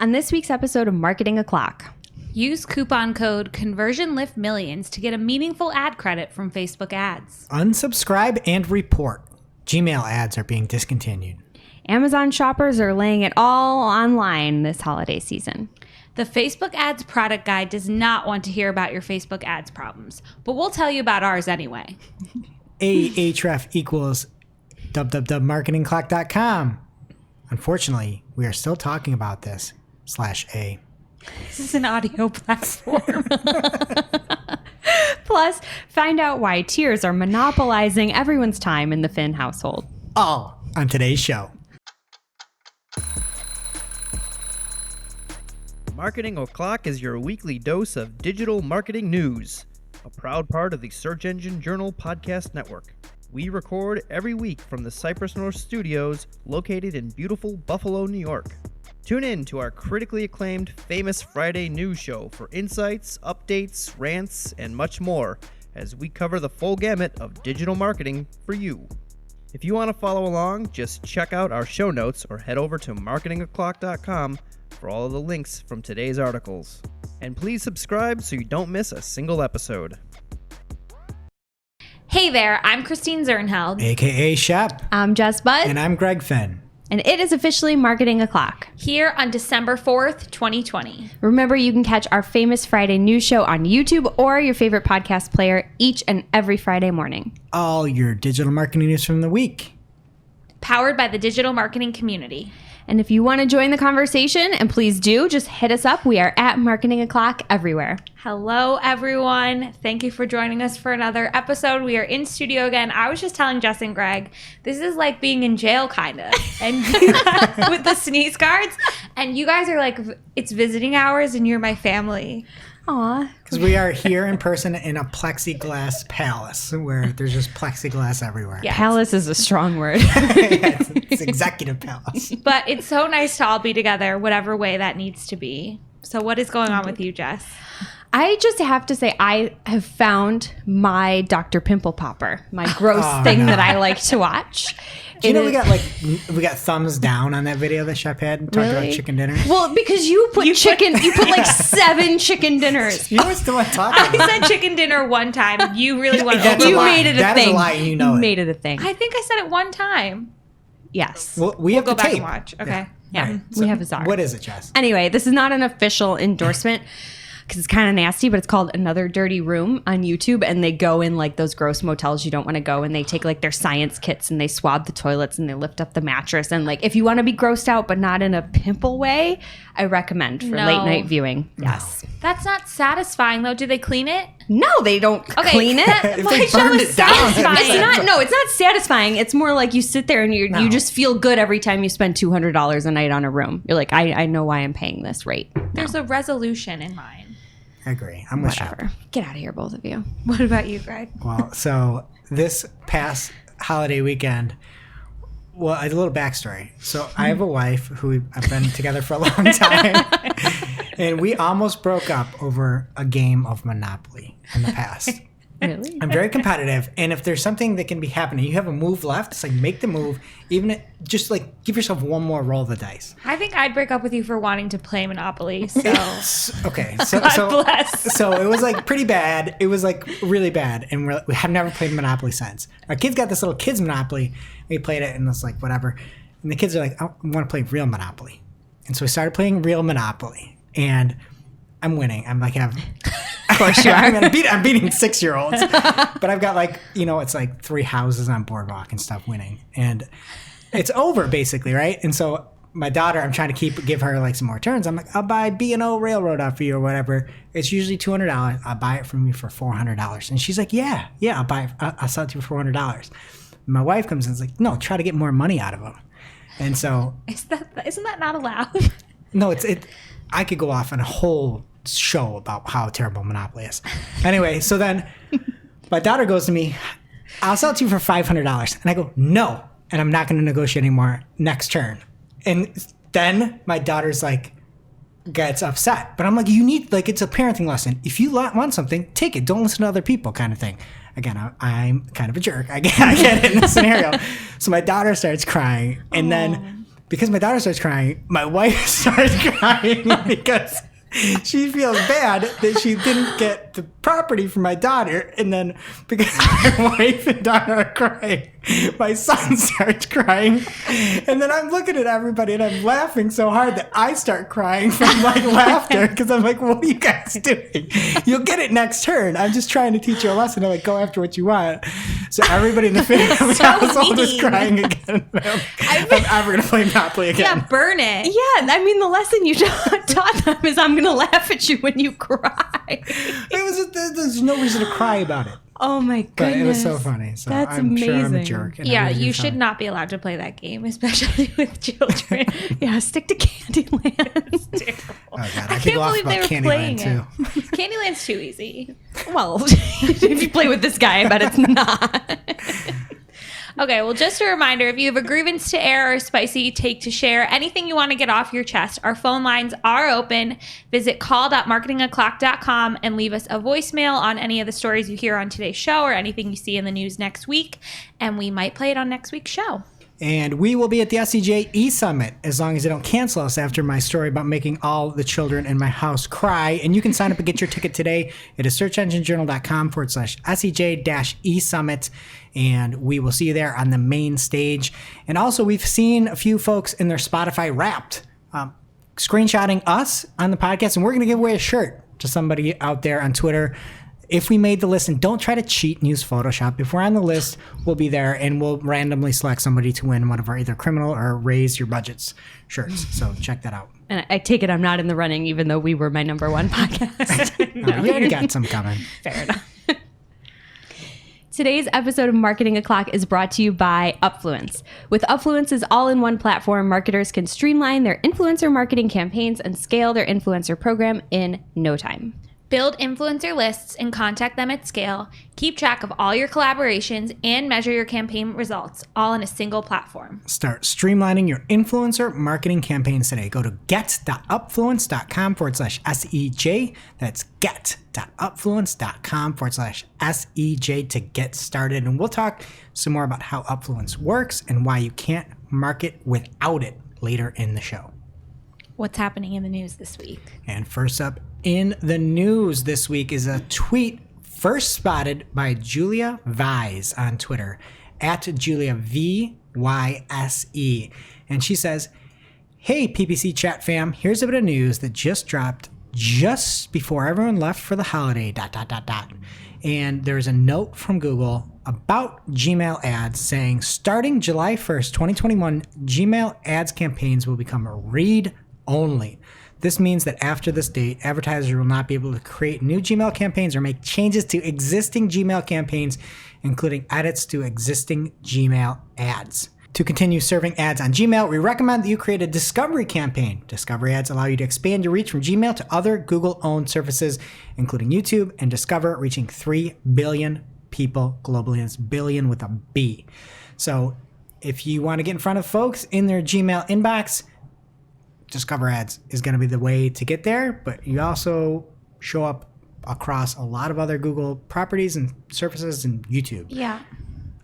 On this week's episode of Marketing O'Clock. Use coupon code ConversionLiftMillions to get a meaningful ad credit from Facebook ads. Unsubscribe and report. Gmail ads are being discontinued. Amazon shoppers are laying it all online this holiday season. The Facebook Ads Product Guide does not want to hear about your Facebook ads problems, but we'll tell you about ours anyway. Ahref equals www.marketingclock.com. Unfortunately, we are still talking about this /A. This is an audio platform. Plus, find out why tears are monopolizing everyone's time in the Finn household. All on today's show. Marketing O'Clock is your weekly dose of digital marketing news, a proud part of the Search Engine Journal Podcast Network. We record every week from the Cypress North Studios located in beautiful Buffalo, New York. Tune in to our critically acclaimed Famous Friday news show for insights, updates, rants, and much more as we cover the full gamut of digital marketing for you. If you want to follow along, just check out our show notes or head over to marketingoclock.com for all of the links from today's articles. And please subscribe so you don't miss a single episode. Hey there, I'm Christine Zernheld. AKA Shep. I'm Jess Budd. And I'm Greg Finn. And it is officially Marketing O'Clock. Here on December 4th, 2020. Remember, you can catch our Famous Friday news show on YouTube or your favorite podcast player each and every Friday morning. All your digital marketing news from the week. Powered by the digital marketing community. And if you want to join the conversation, and please do, just hit us up. We are at Marketing O'Clock everywhere. Hello, everyone. Thank you for joining us for another episode. We are in studio again. I was just telling Jess and Greg, this is like being in jail, kind of, and with the sneeze guards. And you guys are like, it's visiting hours, and you're my family. Aw. Because we are here in person in a plexiglass palace where there's just plexiglass everywhere. Yeah. Palace is a strong word. It's executive palace. But it's so nice to all be together, whatever way that needs to be. So what is going on with you, Jess? I just have to say, I have found my Dr. Pimple Popper, my gross thing that I like to watch. Do you know we got thumbs down on that video that Shep had and talked about chicken dinner? Well, because you put like 7 chicken dinners. You were still talking. I said chicken dinner one time. You really want to That's a You lie. made it a That thing. is a lie, and you know You it. made it a thing. I think I said it one time. Yes. Well, we have We'll the go back tape. and watch. Okay. Yeah. Right. We have a czar. What is it, Jess? Anyway, this is not an official endorsement because it's kind of nasty, but it's called Another Dirty Room on YouTube. And they go in like those gross motels you don't want to go. And they take like their science kits and they swab the toilets and they lift up the mattress. And like, if you want to be grossed out, but not in a pimple way, I recommend for No. late night viewing. Yes. That's not satisfying, though. Do they clean it? No, they don't clean it. If My they show burned is it down, satisfying. It's not satisfying. It's more like you sit there and you just feel good every time you spend $200 a night on a room. You're like, I know why I'm paying this rate. There's a resolution in mind. I agree. I'm with Shep. Whatever. Get out of here, both of you. What about you, Greg? Well, so this past holiday weekend, well, a little backstory. So I have a wife who I've been together for a long time, and we almost broke up over a game of Monopoly in the past. Really? I'm very competitive, and if there's something that can be happening, you have a move left, it's like make the move, just like give yourself one more roll of the dice. I think I'd break up with you for wanting to play Monopoly. So Okay, God bless. So it was like pretty bad. It was like really bad, and we have never played Monopoly since. Our kids got this little kids Monopoly. We played it, and it's like whatever. And the kids are like, I want to play real Monopoly, and so we started playing real Monopoly, and I'm winning. I'm like, of course you are. I'm beating 6-year-olds, but I've got like, it's like 3 houses on Boardwalk and stuff winning, and it's over basically, right? And so my daughter, I'm trying to give her like some more turns. I'm like, I'll buy B&O Railroad off for you or whatever. It's usually $200. I'll buy it from you for $400. And she's like, yeah, I'll sell it to you for $400. My wife comes in and is like, no, try to get more money out of them. And so Isn't that not allowed? no, I could go off on a whole show about how terrible Monopoly is. Anyway, so then my daughter goes to me, I'll sell it to you for $500. And I go, no, and I'm not going to negotiate anymore next turn. And then my daughter's like, gets upset. But I'm like, it's a parenting lesson. If you want something, take it. Don't listen to other people kind of thing. Again, I'm kind of a jerk. I get it in this scenario. So my daughter starts crying. And then because my daughter starts crying, my wife starts crying because she feels bad that she didn't get the property for my daughter. And then because my wife and daughter are crying, my son starts crying. And then I'm looking at everybody and I'm laughing so hard that I start crying from like laughter because I'm like, what are you guys doing? You'll get it next turn. I'm just trying to teach you a lesson. I'm like, go after what you want. So everybody in the family household is crying again. I'm ever going to play Monopoly again. Yeah, burn it. Yeah, I mean, the lesson you taught them is I'm going to laugh at you when you cry. There's no reason to cry about it. Oh my goodness. But it was so funny. So That's I'm sure I'm a amazing. jerk. and Yeah, everybody's you should fine. not be allowed to play that game, especially with children. Yeah, stick to Candyland. Oh, God. I, I could can't go off believe about they were playing Candyland, too. it. Candyland's too easy. Well, if you play with this guy, I bet it's not. Okay, well, just a reminder, if you have a grievance to air or a spicy take to share, anything you want to get off your chest, our phone lines are open. Visit call.marketingoclock.com and leave us a voicemail on any of the stories you hear on today's show or anything you see in the news next week, and we might play it on next week's show. And we will be at the SEJ E-Summit as long as they don't cancel us after my story about making all the children in my house cry. And you can sign up and get your ticket today. It is searchenginejournal.com/SEJ-E-Summit. And we will see you there on the main stage. And also, we've seen a few folks in their Spotify Wrapped screenshotting us on the podcast. And we're going to give away a shirt to somebody out there on Twitter. If we made the list, and don't try to cheat and use Photoshop. If we're on the list, we'll be there, and we'll randomly select somebody to win one of our either criminal or raise your budgets shirts. So check that out. And I take it I'm not in the running, even though we were my number one podcast. You already got some coming. Fair enough. Today's episode of Marketing O'Clock is brought to you by Upfluence. With Upfluence's all-in-one platform, marketers can streamline their influencer marketing campaigns and scale their influencer program in no time. Build influencer lists and contact them at scale. Keep track of all your collaborations and measure your campaign results, all in a single platform. Start streamlining your influencer marketing campaigns today. Go to get.upfluence.com/SEJ. That's get.upfluence.com/SEJ to get started. And we'll talk some more about how Upfluence works and why you can't market without it later in the show. What's happening in the news this week? And first up in the news this week is a tweet first spotted by Julia Vise on Twitter, at Julia VYSE. And she says, "Hey, PPC chat fam, here's a bit of news that just dropped just before everyone left for the holiday, ... And there's a note from Google about Gmail ads saying, starting July 1st, 2021, Gmail ads campaigns will become read only. This means that after this date, advertisers will not be able to create new Gmail campaigns or make changes to existing Gmail campaigns, including edits to existing Gmail ads. To continue serving ads on Gmail, we recommend that you create a discovery campaign. Discovery ads allow you to expand your reach from Gmail to other Google-owned services, including YouTube and Discover, reaching 3 billion people globally. And it's billion with a B. So if you want to get in front of folks in their Gmail inbox, Discover ads is going to be the way to get there, but you also show up across a lot of other Google properties and services and YouTube. Yeah.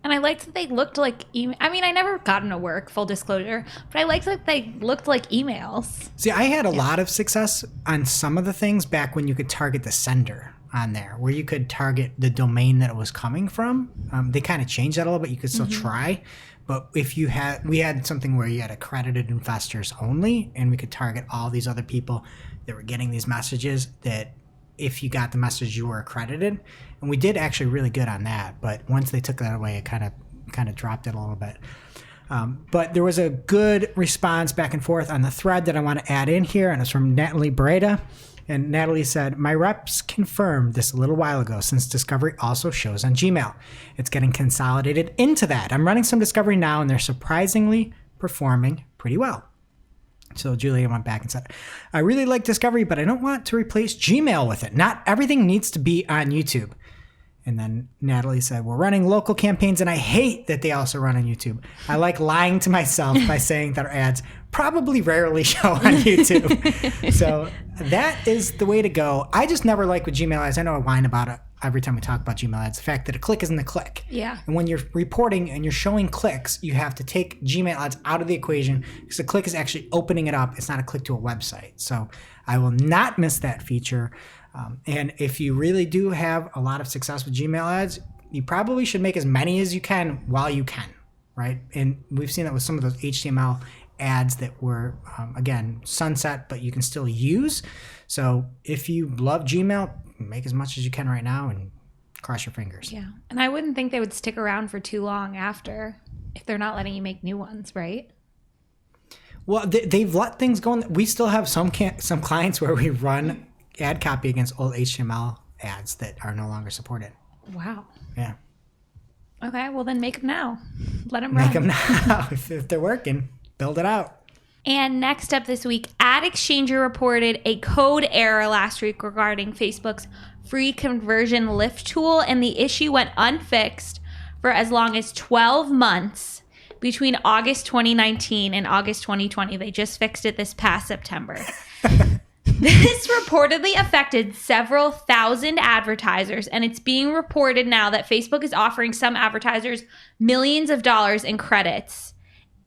And I liked that they looked like I mean, I never got into work, full disclosure, but I liked that they looked like emails. See, I had a lot of success on some of the things back when you could target the sender on there, where you could target the domain that it was coming from. They kind of changed that a little bit. You could still try. But if we had something where you had accredited investors only, and we could target all these other people that were getting these messages, that if you got the message, you were accredited. And we did actually really good on that. But once they took that away, it kind of dropped it a little bit. But there was a good response back and forth on the thread that I want to add in here, and it's from Natalie Beretta. And Natalie said, "My reps confirmed this a little while ago, since Discovery also shows on Gmail. It's getting consolidated into that. I'm running some Discovery now, and they're surprisingly performing pretty well." So Julia went back and said, "I really like Discovery, but I don't want to replace Gmail with it. Not everything needs to be on YouTube." And then Natalie said, "We're running local campaigns, and I hate that they also run on YouTube. I like lying to myself by saying that our ads probably rarely show on YouTube." So that is the way to go. I just never like with Gmail ads. I know I whine about it every time we talk about Gmail ads, the fact that a click isn't a click. Yeah. And when you're reporting and you're showing clicks, you have to take Gmail ads out of the equation because a click is actually opening it up. It's not a click to a website. So I will not miss that feature. And if you really do have a lot of success with Gmail ads, you probably should make as many as you can while you can, right? And we've seen that with some of those HTML ads that were, again, sunset, but you can still use. So if you love Gmail, make as much as you can right now and cross your fingers. Yeah. And I wouldn't think they would stick around for too long after if they're not letting you make new ones, right? Well, they've let things go. We still have some clients where we run ad copy against old HTML ads that are no longer supported. Wow. Yeah. Okay, well then make them now. Let them run. Make them now. If they're working, build it out. And next up this week, AdExchanger reported a code error last week regarding Facebook's free conversion lift tool, and the issue went unfixed for as long as 12 months between August 2019 and August 2020. They just fixed it this past September. This reportedly affected several thousand advertisers, and it's being reported now that Facebook is offering some advertisers millions of dollars in credits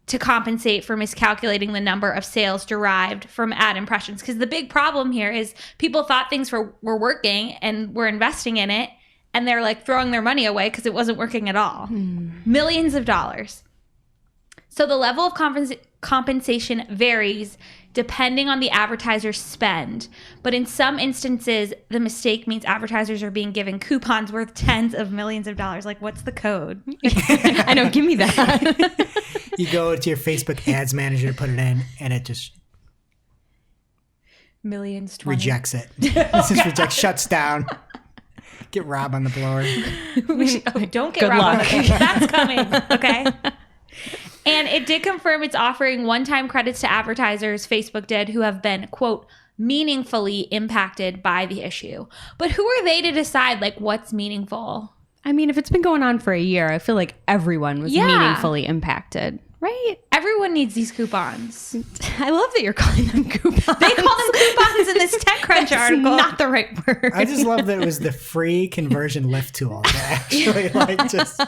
to compensate for miscalculating the number of sales derived from ad impressions. Because the big problem here is people thought things were working and were investing in it, and they're like throwing their money away because it wasn't working at all. Millions of dollars. So the level of compensation varies depending on the advertiser's spend. But in some instances, the mistake means advertisers are being given coupons worth tens of millions of dollars. Like, what's the code? I know, give me that. You go to your Facebook ads manager, put it in, and it just Millions, 20. rejects it. It just rejects, shuts down. Get Rob on the blower. Don't get Good Rob on luck. the That's coming, okay? And it did confirm it's offering one-time credits to advertisers, Facebook did, who have been, quote, meaningfully impacted by the issue. But who are they to decide, like, what's meaningful? I mean, if it's been going on for a year, I feel like everyone was meaningfully impacted, right? Everyone needs these coupons. I love that you're calling them coupons. They call them coupons in this TechCrunch That's article. not the right word. I just love that it was the free conversion lift tool that actually like just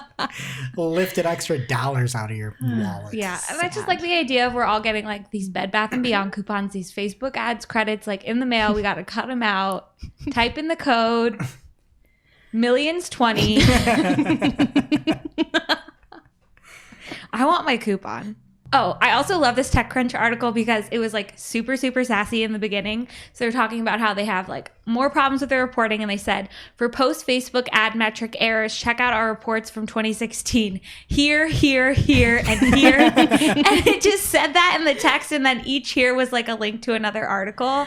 lifted extra dollars out of your wallet. Yeah, and I just like the idea of we're all getting like these Bed Bath & Beyond coupons, these Facebook ads credits like in the mail. We got to cut them out. Type in the code millions20. I want my coupon. Oh, I also love this TechCrunch article because it was like super, super sassy in the beginning. So they're talking about how they have like more problems with their reporting. And they said, for post-Facebook ad metric errors, check out our reports from 2016. Here, here, here, and here. And it just said that in the text. And then each here was like a link to another article.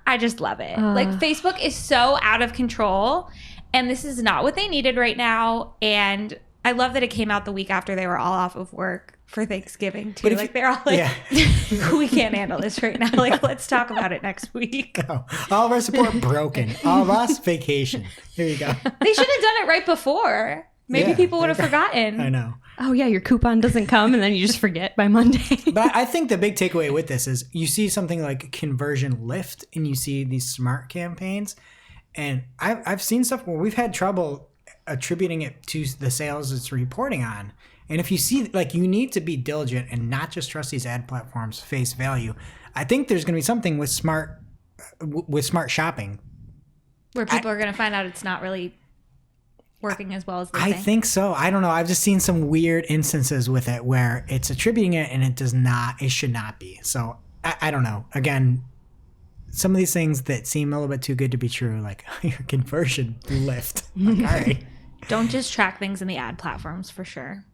I just love it. Like Facebook is so out of control. And this is not what they needed right now. And I love that it came out the week after they were all off of work for Thanksgiving too. Like they're all like, we can't handle this right now. Like, let's talk about it next week. No. All of our support broken. All of us vacation. Here you go. They should have done it right before. Maybe people would have forgotten. I know. Oh, yeah, your coupon doesn't come and then you just forget by Monday. But I think the big takeaway with this is you see something like conversion lift and you see these smart campaigns. And I've seen stuff where we've had trouble attributing it to the sales it's reporting on. And if you see, like, you need to be diligent and not just trust these ad platforms face value. I think there's going to be something with smart shopping. Where people are going to find out it's not really working as well as they I think. think so. I don't know. I've just seen some weird instances with it where it's attributing it and it should not be. So I don't know. Again, some of these things that seem a little bit too good to be true, like your conversion lift. Like, all right. Don't just track things in the ad platforms for sure.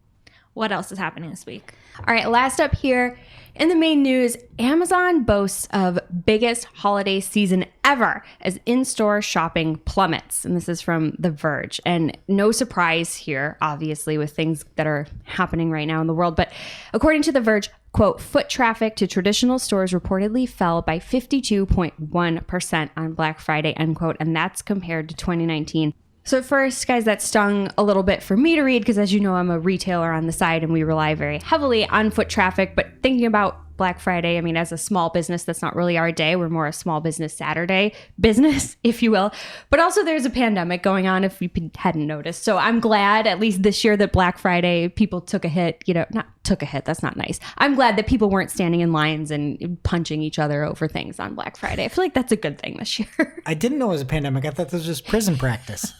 What else is happening this week? All right, last up here in the main news, Amazon boasts of biggest holiday season ever as in-store shopping plummets. And this is from The Verge. And no surprise here, obviously, with things that are happening right now in the world. But according to The Verge, quote, foot traffic to traditional stores reportedly fell by 52.1% on Black Friday, end quote. And that's compared to 2019. So at first, guys, that stung a little bit for me to read because, as you know, I'm a retailer on the side and we rely very heavily on foot traffic. But thinking about Black Friday. I mean, as a small business, that's not really our day. We're more a small business Saturday business, if you will. But also there's a pandemic going on if you hadn't noticed. So I'm glad at least this year that Black Friday people took a hit, not took a hit. That's not nice. I'm glad that people weren't standing in lines and punching each other over things on Black Friday. I feel like that's a good thing this year. I didn't know it was a pandemic. I thought this was just prison practice.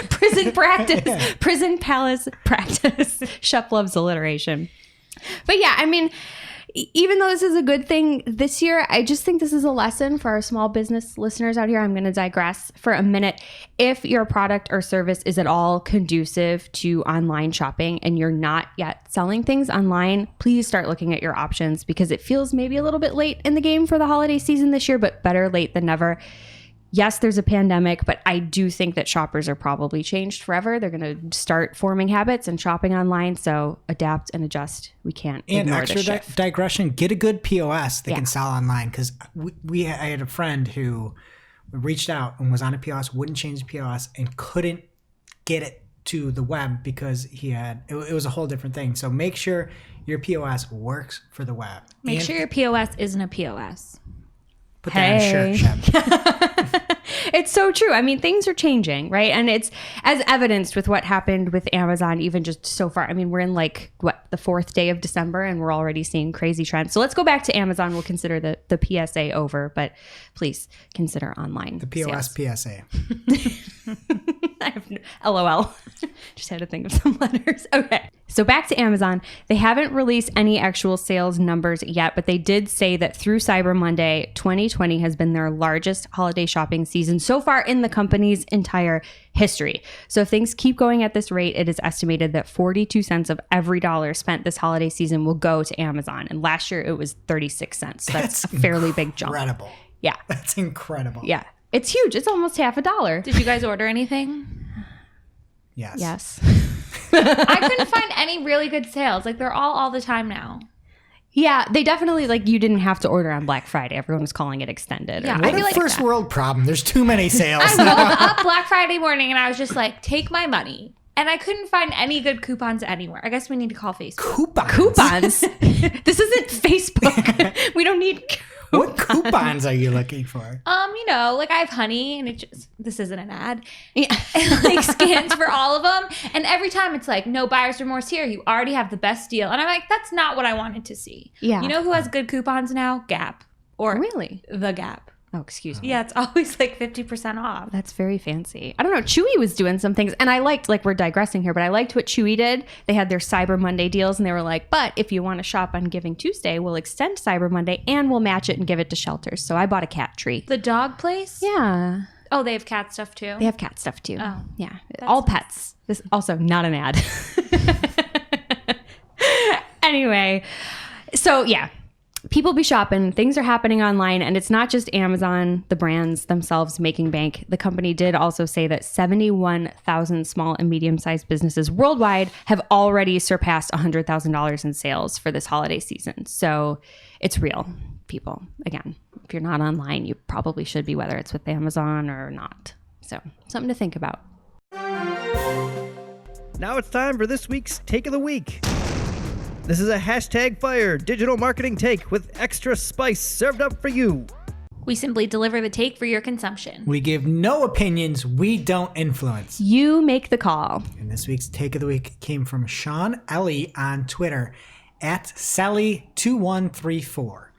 Prison practice. Prison palace practice. Shep loves alliteration. But yeah, I mean, even though this is a good thing this year, I just think this is a lesson for our small business listeners out here. I'm going to digress for a minute. If your product or service is at all conducive to online shopping and you're not yet selling things online, please start looking at your options because it feels maybe a little bit late in the game for the holiday season this year, but better late than never. Yes, there's a pandemic, but I do think that shoppers are probably changed forever. They're going to start forming habits and shopping online. So adapt and adjust. We can't ignore this shift. Digression, get a good POS that can sell online. Because I had a friend who reached out and was on a POS, wouldn't change the POS, and couldn't get it to the web because it was a whole different thing. So make sure your POS works for the web. Make sure your POS isn't a POS. Put that on a shirt, Shep. It's so true. I mean, things are changing, right? And it's as evidenced with what happened with Amazon, even just so far. I mean, we're in the 4th day of December and we're already seeing crazy trends. So let's go back to Amazon. We'll consider the PSA over, but please consider online. The POS sales. PSA. I have LOL. Just had to think of some letters. Okay. So back to Amazon. They haven't released any actual sales numbers yet, but they did say that through Cyber Monday, 2020 has been their largest holiday shopping season so far in the company's entire history. So if things keep going at this rate, it is estimated that 42 cents of every dollar spent this holiday season will go to Amazon. And last year it was 36 cents. So that's a fairly big jump. Incredible. Yeah. That's incredible. Yeah. It's huge. It's almost half a dollar. Did you guys order anything? Yes. Yes. I couldn't find any really good sales. They're all the time now. Yeah, they definitely, you didn't have to order on Black Friday. Everyone was calling it extended. Yeah, What I feel a first world problem. There's too many sales. I woke up Black Friday morning and I was just take my money. And I couldn't find any good coupons anywhere. I guess we need to call Facebook. Coupons? This isn't Facebook. We don't need What coupons are you looking for? I have Honey, and this isn't an ad. Yeah. It scans for all of them, and every time it's no buyer's remorse here. You already have the best deal, and I'm like, that's not what I wanted to see. Yeah. You know who has good coupons now? Gap, or Really? The Gap. Oh, excuse me. Yeah, it's always 50% off. That's very fancy. I don't know. Chewy was doing some things, and I liked, we're digressing here, but I liked what Chewy did. They had their Cyber Monday deals, and they were like, but if you want to shop on Giving Tuesday, we'll extend Cyber Monday, and we'll match it and give it to shelters. So I bought a cat tree. The dog place? Yeah. Oh, they have cat stuff too? They have cat stuff, too. Oh. Yeah. All pets. This also not an ad. Anyway. So, yeah. People be shopping, things are happening online, and it's not just Amazon, the brands themselves making bank. The company did also say that 71,000 small and medium-sized businesses worldwide have already surpassed $100,000 in sales for this holiday season. So it's real, people. Again, if you're not online, you probably should be, whether it's with Amazon or not. So something to think about. Now it's time for this week's Take of the Week. This is a #fire digital marketing take with extra spice served up for you. We simply deliver the take for your consumption. We give no opinions. We don't influence. You make the call. And this week's Take of the Week came from Sean Ellie on Twitter @Sally2134.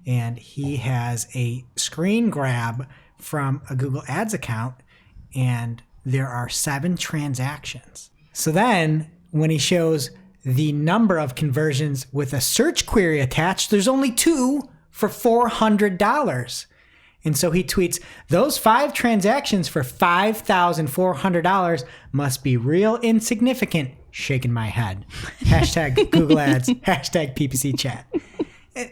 And he has a screen grab from a Google Ads account, and there are 7 transactions. So then when he shows the number of conversions with a search query attached, there's only 2 for $400. And so he tweets, those 5 transactions for $5,400 must be real insignificant. Shaking my head. #Google Ads, #PPC chat.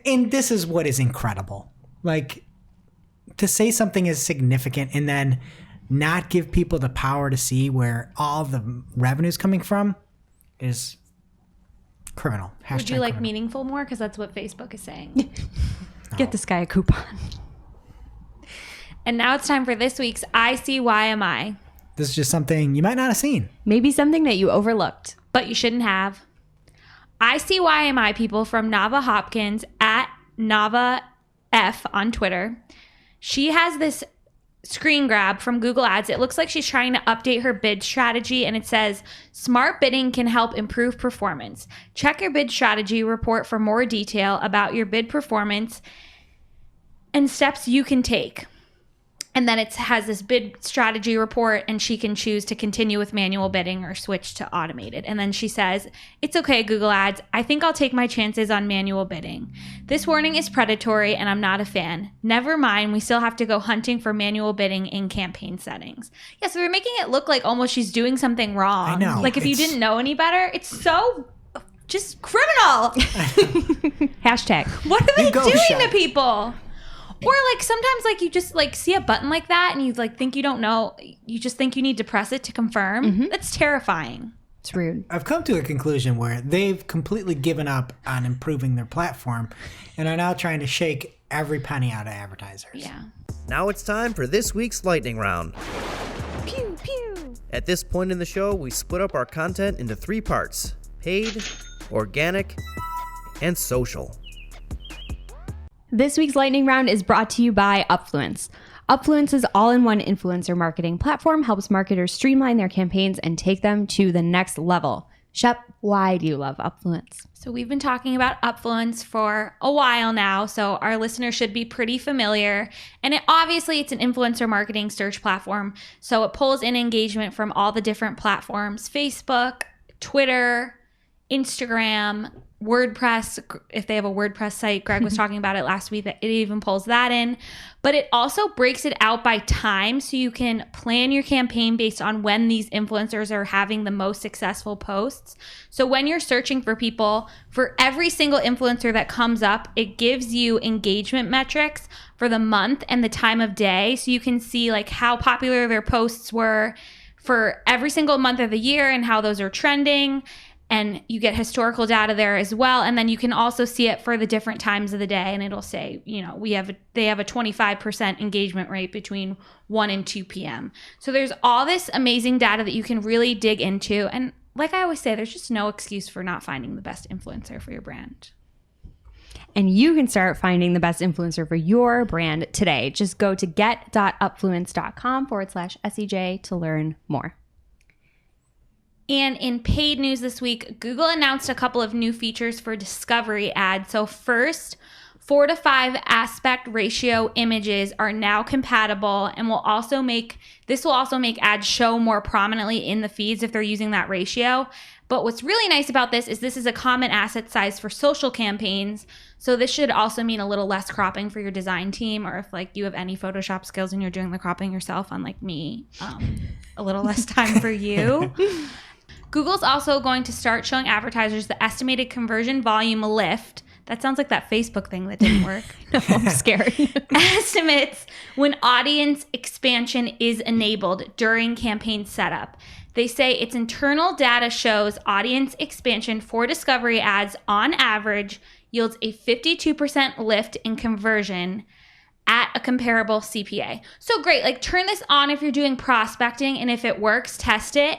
And this is what is incredible. To say something is significant and then not give people the power to see where all the revenue is coming from is criminal. Would you like criminal. meaningful more? Because that's what Facebook is saying. Get this guy a coupon. And now it's time for this week's ICYMI. This is just something you might not have seen. Maybe something that you overlooked. But you shouldn't have. ICYMI people from Nava Hopkins Nava F on Twitter. She has this screen grab from Google Ads. It looks like she's trying to update her bid strategy, and it says, "Smart bidding can help improve performance. Check your bid strategy report for more detail about your bid performance and steps you can take." And then it has this bid strategy report, and she can choose to continue with manual bidding or switch to automated. And then she says, "It's okay, Google Ads. I think I'll take my chances on manual bidding. This warning is predatory, and I'm not a fan. Never mind, we still have to go hunting for manual bidding in campaign settings." Yeah, so they're making it look like almost she's doing something wrong. I know. Like if you didn't know any better, it's so just criminal. Hashtag. What are they You go, doing Shep. to people? Or like sometimes like you just like see a button like that and you like think you don't know, you just think you need to press it to confirm. That's terrifying. It's rude. I've come to a conclusion where they've completely given up on improving their platform and are now trying to shake every penny out of advertisers. Yeah. Now it's time for this week's lightning round. Pew, pew. At this point in the show, we split up our content into 3 parts: paid, organic, and social. This week's lightning round is brought to you by Upfluence. Upfluence's all-in-one influencer marketing platform helps marketers streamline their campaigns and take them to the next level. Shep, why do you love Upfluence? So we've been talking about Upfluence for a while now, so our listeners should be pretty familiar. And obviously it's an influencer marketing search platform, so it pulls in engagement from all the different platforms: Facebook, Twitter, Instagram, WordPress. If they have a WordPress site, Greg was talking about it last week, that it even pulls that in. But it also breaks it out by time, so you can plan your campaign based on when these influencers are having the most successful posts. So when you're searching for people, for every single influencer that comes up, it gives you engagement metrics for the month and the time of day, so you can see like how popular their posts were for every single month of the year and how those are trending. And you get historical data there as well. And then you can also see it for the different times of the day. And it'll say, you know, they have a 25% engagement rate between 1 and 2 p.m. So there's all this amazing data that you can really dig into. And like I always say, there's just no excuse for not finding the best influencer for your brand. And you can start finding the best influencer for your brand today. Just go to get.upfluence.com/SEJ to learn more. And in paid news this week, Google announced a couple of new features for discovery ads. So first, 4 to 5 aspect ratio images are now compatible, and will also make ads show more prominently in the feeds if they're using that ratio. But what's really nice about this is a common asset size for social campaigns. So this should also mean a little less cropping for your design team, or if like you have any Photoshop skills and you're doing the cropping yourself, unlike me, a little less time for you. Google's also going to start showing advertisers the estimated conversion volume lift. That sounds like that Facebook thing that didn't work. No, I'm scared. Estimates when audience expansion is enabled during campaign setup. They say its internal data shows audience expansion for discovery ads on average yields a 52% lift in conversion at a comparable CPA. So great, like turn this on if you're doing prospecting, and if it works, test it.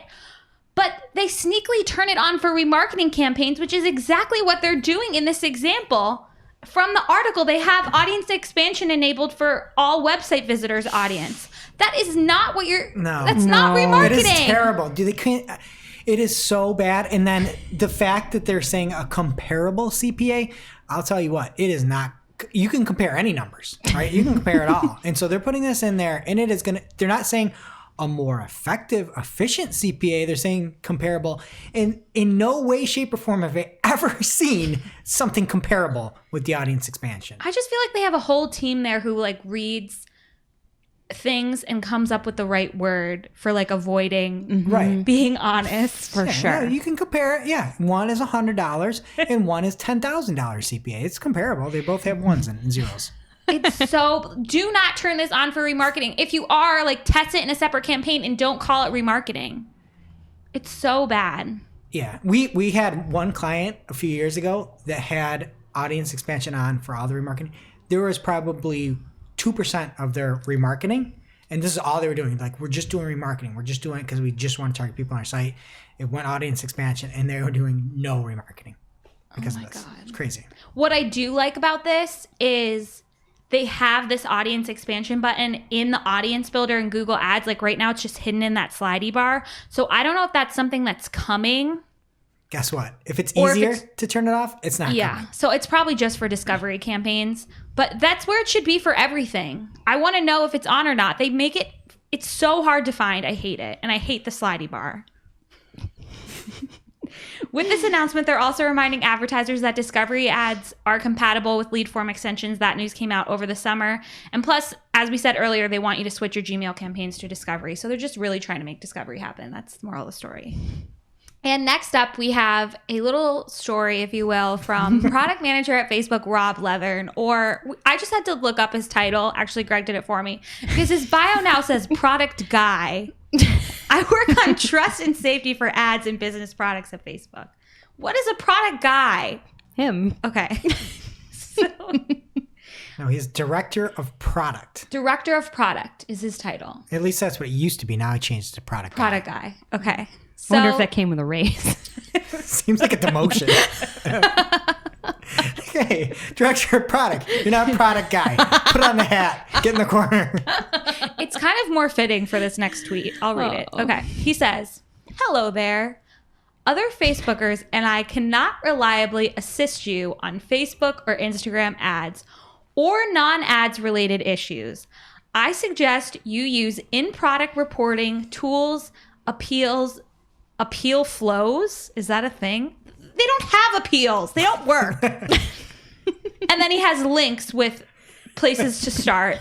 But they sneakily turn it on for remarketing campaigns, which is exactly what they're doing in this example. From the article, they have audience expansion enabled for all website visitors' audience. That is not what that's not remarketing. It is terrible. It is so bad. And then the fact that they're saying a comparable CPA, I'll tell you what, it is not. You can compare any numbers, right? You can compare it all. And so they're putting this in there, and they're not saying a more effective, efficient CPA. They're saying comparable. And in no way, shape, or form have I ever seen something comparable with the audience expansion. I just feel like they have a whole team there who like reads things and comes up with the right word for like avoiding being honest. For sure. Yeah, you can compare it. Yeah. One is $100 and one is $10,000 CPA. It's comparable. They both have ones and zeros. It's so, do not turn this on for remarketing. If you are, like, test it in a separate campaign and don't call it remarketing. It's so bad. Yeah. We had one client a few years ago that had audience expansion on for all the remarketing. There was probably 2% of their remarketing, and this is all they were doing. Like, we're just doing remarketing. We're just doing it because we just want to target people on our site. It went audience expansion, and they were doing no remarketing. because of this. It's crazy. What I do like about this is they have this audience expansion button in the audience builder in Google Ads. Like right now, it's just hidden in that slidey bar. So I don't know if that's something that's coming. Guess what? If it's Or if easier it's- to turn it off, it's not Yeah. coming. So it's probably just for discovery campaigns. But that's where it should be for everything. I want to know if it's on or not. They make it, it's so hard to find. I hate it. And I hate the slidey bar. With this announcement, they're also reminding advertisers that discovery ads are compatible with lead form extensions. That news came out over the summer. And plus, as we said earlier, they want you to switch your Gmail campaigns to discovery. So they're just really trying to make discovery happen. That's the moral of the story. And next up, we have a little story, if you will, from product manager at Facebook, Rob Leathern. Or I just had to look up his title. Actually, Greg did it for me because his bio now says product guy. I work on trust and safety for ads and business products at Facebook. What is a product guy? Him. Okay. So, No, he's director of product. director of product is his title. At least that's what it used to be. Now he changed it to product. Product guy. Okay. I wonder if that came with a raise. Seems like a demotion. Hey, director of product. You're not a product guy. Put on the hat. Get in the corner. It's kind of more fitting for this next tweet. I'll read it. Oh. Okay. He says, "Hello there. Other Facebookers and I cannot reliably assist you on Facebook or Instagram ads or non-ads related issues. I suggest you use in-product reporting tools, appeal flows." Is that a thing? They don't have appeals. They don't work. And then he has links with places to start.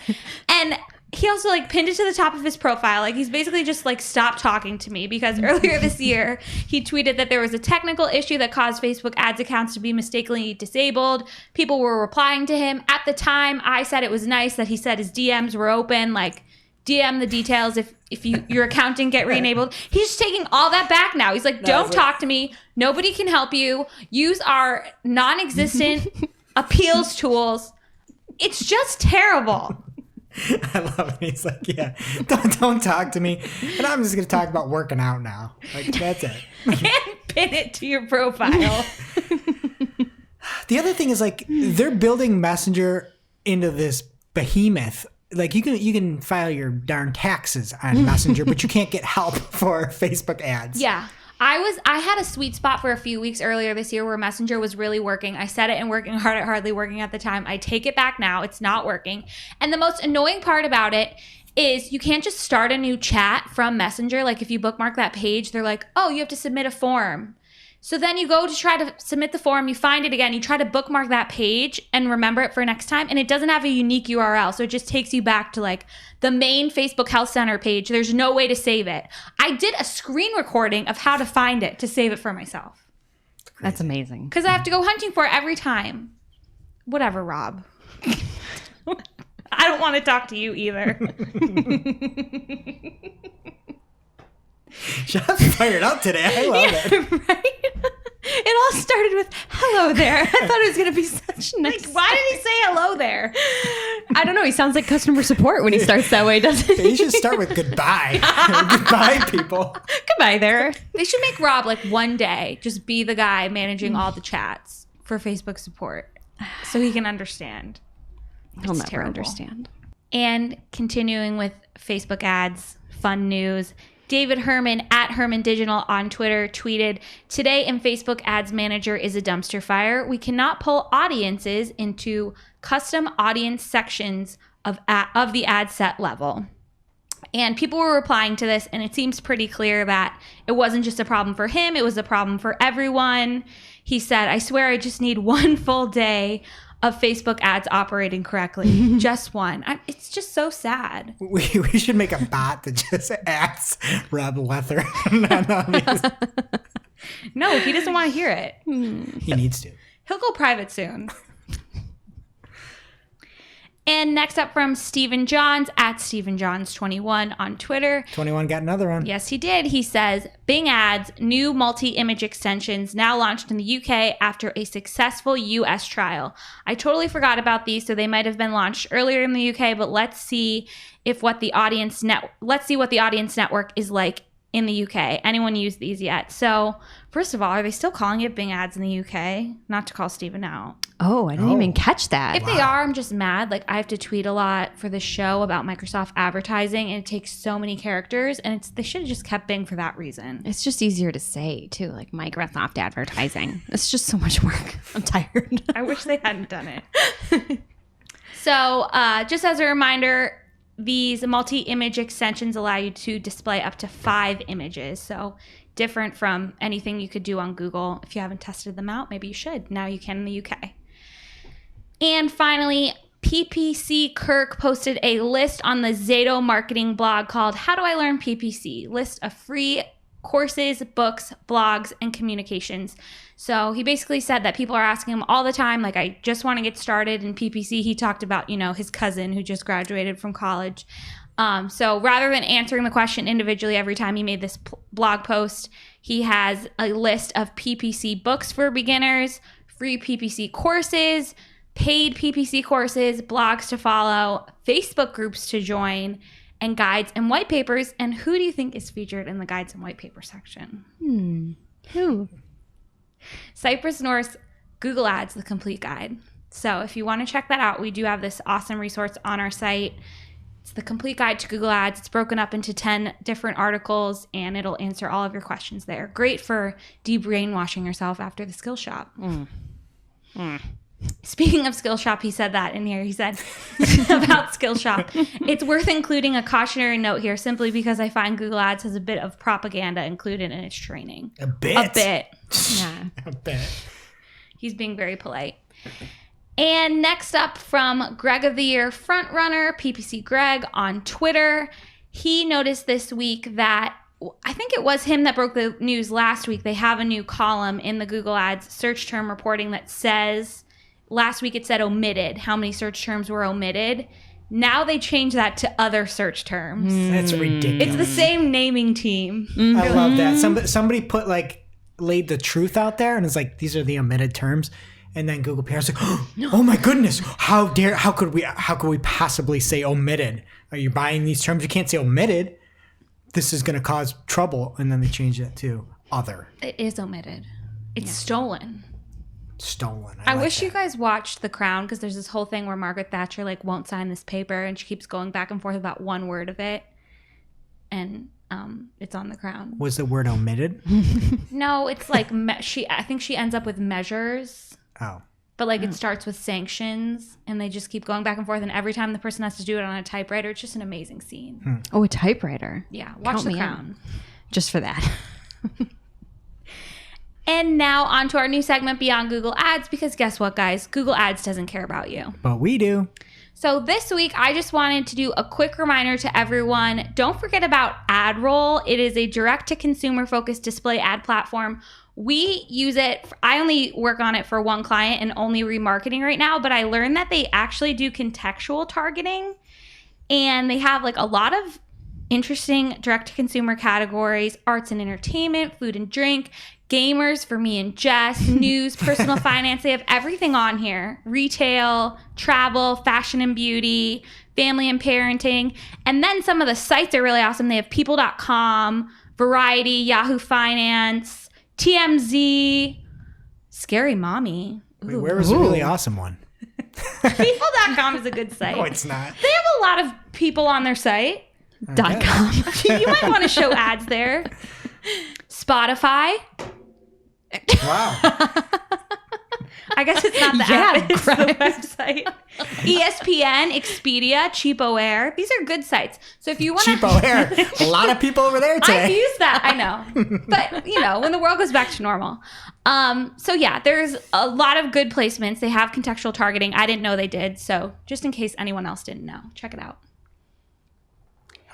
And he also like pinned it to the top of his profile. Like he's basically just like, stop talking to me, because earlier this year he tweeted that there was a technical issue that caused Facebook ads accounts to be mistakenly disabled. People were replying to him. At the time, I said it was nice that he said his DMs were open, like DM the details if your account didn't get re-enabled. He's taking all that back now. He's like, don't talk to me. Nobody can help you. Use our non-existent appeals tools. It's just terrible. I love it. He's like, yeah, don't talk to me. And I'm just going to talk about working out now. Like, that's it. And pin it to your profile. The other thing is like they're building Messenger into this behemoth. Like you can file your darn taxes on Messenger, but you can't get help for Facebook ads. Yeah. I had a sweet spot for a few weeks earlier this year where Messenger was really working. I said it and working hard at hardly working at the time. I take it back now. It's not working. And the most annoying part about it is you can't just start a new chat from Messenger. Like if you bookmark that page, they're like, oh, you have to submit a form. So then you go to try to submit the form, you find it again, you try to bookmark that page and remember it for next time, and it doesn't have a unique URL, so it just takes you back to like the main Facebook Health Center page. There's no way to save it. I did a screen recording of how to find it to save it for myself. That's amazing. Because I have to go hunting for it every time. Whatever, Rob. I don't want to talk to you either. Just fired up today. I love it. Right? It all started with hello there. I thought it was going to be such nice. Like, why did he say hello there? I don't know. He sounds like customer support when he starts that way, doesn't he? You should start with goodbye. Goodbye, people. Goodbye there. They should make Rob like one day just be the guy managing all the chats for Facebook support so he can understand. He'll It's never terrible. understand. And continuing with Facebook ads, fun news. David Herman at Herman Digital on Twitter tweeted, "Today in Facebook Ads Manager is a dumpster fire. We cannot pull audiences into custom audience sections of the ad set level." And people were replying to this, and it seems pretty clear that it wasn't just a problem for him, it was a problem for everyone. He said, "I swear I just need one full day of Facebook ads operating correctly." Just one. It's just so sad. We should make a bot that just asks Rob Leathern. No, he doesn't want to hear it. He needs to. He'll go private soon. And next up from Stephen Johns at StephenJohns21 on Twitter. 21 got another one. Yes, he did. He says, Bing Ads, new multi-image extensions now launched in the UK after a successful US trial. I totally forgot about these, so they might have been launched earlier in the UK, but let's see what the audience network is like in the UK. Anyone use these yet? So First of all, are they still calling it Bing Ads in the UK? Not to call Steven out. Oh, I didn't even catch that. If they are, I'm just mad. Like, I have to tweet a lot for the show about Microsoft advertising, and it takes so many characters, and they should have just kept Bing for that reason. It's just easier to say, too, like Microsoft advertising. It's just so much work. I'm tired. I wish they hadn't done it. So, just as a reminder, these multi-image extensions allow you to display up to 5 images. So, different from anything you could do on Google. If you haven't tested them out, maybe you should. Now you can in the UK. And finally, PPCKirk posted a list on the Zato marketing blog called How Do I Learn PPC? List of free courses, books, blogs, and communications. So he basically said that people are asking him all the time, like, I just want to get started in PPC. He talked about, his cousin who just graduated from college. So rather than answering the question individually every time he made this blog post, he has a list of PPC books for beginners, free PPC courses, paid PPC courses, blogs to follow, Facebook groups to join, and guides and white papers. And who do you think is featured in the guides and white paper section? Who? Cypress North's Google Ads, the complete guide. So if you want to check that out, we do have this awesome resource on our site. It's the complete guide to Google Ads. It's broken up into 10 different articles, and it'll answer all of your questions there. Great for de-brainwashing yourself after the skill shop. Speaking of Skillshop, he said that in here. He said about Skillshop, it's worth including a cautionary note here simply because I find Google Ads has a bit of propaganda included in its training. A bit? Yeah. A bit. He's being very polite. And next up from Greg of the Year frontrunner, PPC Greg on Twitter, he noticed this week that I think it was him that broke the news last week. They have a new column in the Google Ads search term reporting that says, last week it said omitted, how many search terms were omitted. Now they changed that to other search terms. That's ridiculous. It's the same naming team. I love that. Somebody put laid the truth out there and it's like, these are the omitted terms. And then Google PR's like, oh my goodness, how could we possibly say omitted? Are you buying these terms? You can't say omitted. This is going to cause trouble. And then they changed it to other. It is omitted. It's stolen. Stolen. I wish you guys watched The Crown, because there's this whole thing where Margaret Thatcher won't sign this paper and she keeps going back and forth about one word of it. And it's on The Crown. Was the word omitted? No, it's like I think she ends up with measures. Oh. But it starts with sanctions, and they just keep going back and forth, and every time the person has to do it on a typewriter, it's just an amazing scene. Oh, a typewriter. Yeah, watch The Crown. Just for that. And now on to our new segment, Beyond Google Ads, because guess what, guys? Google Ads doesn't care about you. But we do. So this week, I just wanted to do a quick reminder to everyone. Don't forget about AdRoll. It is a direct-to-consumer focused display ad platform. We use it. I only work on it for one client and only remarketing right now, but I learned that they actually do contextual targeting, and they have a lot of interesting direct-to-consumer categories: arts and entertainment, food and drink, gamers for me and Jess, news, personal finance. They have everything on here: retail, travel, fashion and beauty, family and parenting. And then some of the sites are really awesome. They have people.com, Variety, Yahoo Finance, TMZ, Scary Mommy. Wait, where was the really awesome one? People.com is a good site. No, it's not. They have a lot of people on their site. .com. You might want to show ads there. Spotify. Wow. I guess it's not the app, it's the website. ESPN, Expedia, Cheapo Air. These are good sites. So if you want Cheapo Air. A lot of people over there today. I've used that, I know. But, when the world goes back to normal. So yeah, there's a lot of good placements. They have contextual targeting. I didn't know they did. So just in case anyone else didn't know, check it out.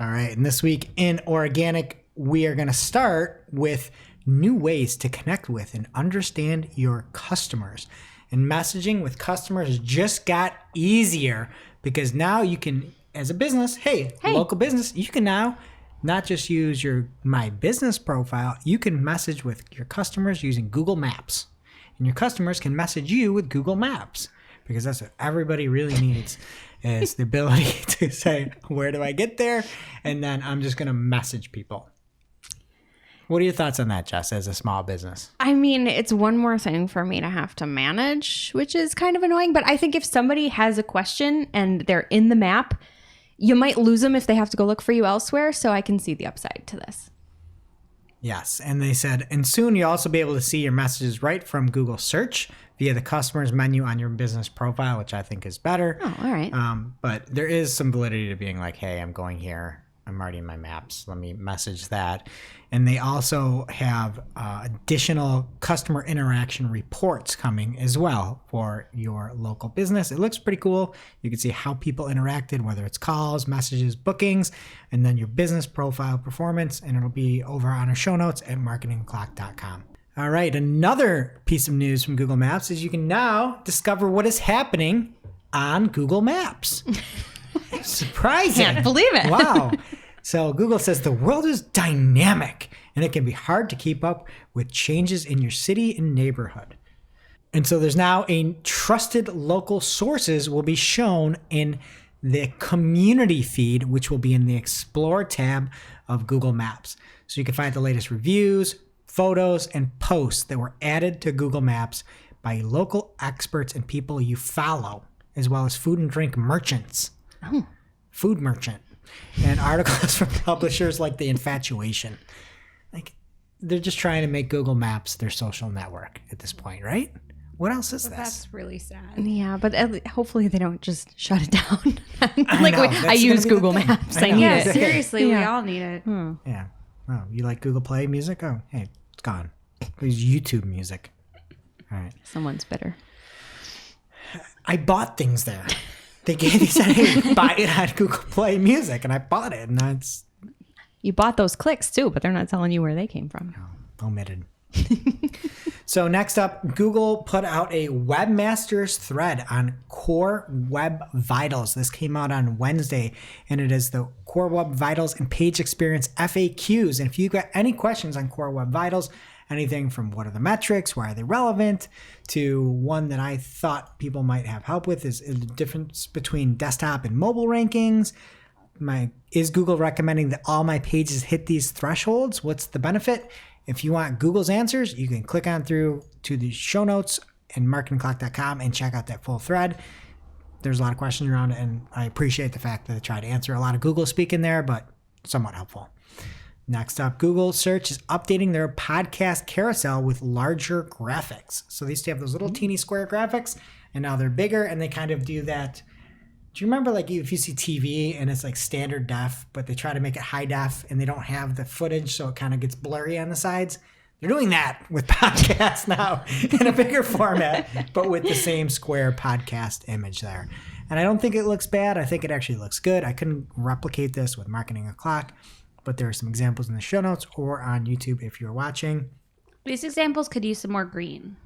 All right. And this week in Organic, we are going to start with new ways to connect with and understand your customers. And messaging with customers just got easier because now you can, as a business, hey, local business, you can now not just use your My Business profile, you can message with your customers using Google Maps. And your customers can message you with Google Maps, because that's what everybody really needs is the ability to say, where do I get there? And then I'm just going to message people. What are your thoughts on that, Jess, as a small business? I mean, it's one more thing for me to have to manage, which is kind of annoying. But I think if somebody has a question and they're in the map, you might lose them if they have to go look for you elsewhere. So I can see the upside to this. Yes. And they said, and soon you'll also be able to see your messages right from Google Search via the customers menu on your business profile, which I think is better. Oh, all right. But there is some validity to being like, hey, I'm going here. I'm already in my maps. Let me message that. And they also have additional customer interaction reports coming as well for your local business. It looks pretty cool. You can see how people interacted, whether it's calls, messages, bookings, and then your business profile performance. And it'll be over on our show notes at marketingclock.com. All right. Another piece of news from Google Maps is you can now discover what is happening on Google Maps. Surprising. Can't believe it. Wow. So Google says the world is dynamic and it can be hard to keep up with changes in your city and neighborhood. And so there's now a trusted local sources will be shown in the community feed, which will be in the Explore tab of Google Maps. So you can find the latest reviews, photos, and posts that were added to Google Maps by local experts and people you follow, as well as food and drink merchants. Oh. Food merchant. And articles from publishers like The Infatuation. Like, they're just trying to make Google Maps their social network at this point, right? What else is this? That's really sad. Yeah, but hopefully they don't just shut it down. I know, I use gonna be the Google thing. Maps. I I know. need Yeah, it. seriously, we Yeah. all need it. Yeah. Oh, you like Google Play music? Oh, hey, it's gone. Use YouTube music. All right. Someone's bitter. I bought things there. They said, hey, buy it on Google Play Music, and I bought it, and that's You bought those clicks too, but they're not telling you where they came from. omitted. So next up, Google put out a webmasters thread on Core Web Vitals. This came out on Wednesday, and it is the Core Web Vitals and Page Experience FAQs. And if you've got any questions on Core Web Vitals, anything from what are the metrics, why are they relevant, to one that I thought people might have help with is the difference between desktop and mobile rankings. Is Google recommending that all my pages hit these thresholds? What's the benefit? If you want Google's answers, you can click on through to the show notes and marketingclock.com and check out that full thread. There's a lot of questions around it, and I appreciate the fact that they try to answer a lot of Google speak in there, but somewhat helpful. Next up, Google Search is updating their podcast carousel with larger graphics. So they used to have those little teeny square graphics, and now they're bigger, and they kind of do that. Do you remember, like, if you see TV and it's like standard def, but they try to make it high def and they don't have the footage, so it kind of gets blurry on the sides? They're doing that with podcasts now in a bigger format, but with the same square podcast image there. And I don't think it looks bad. I think it actually looks good. I couldn't replicate this with Marketing O'Clock, but there are some examples in the show notes or on YouTube if you're watching. These examples could use some more green.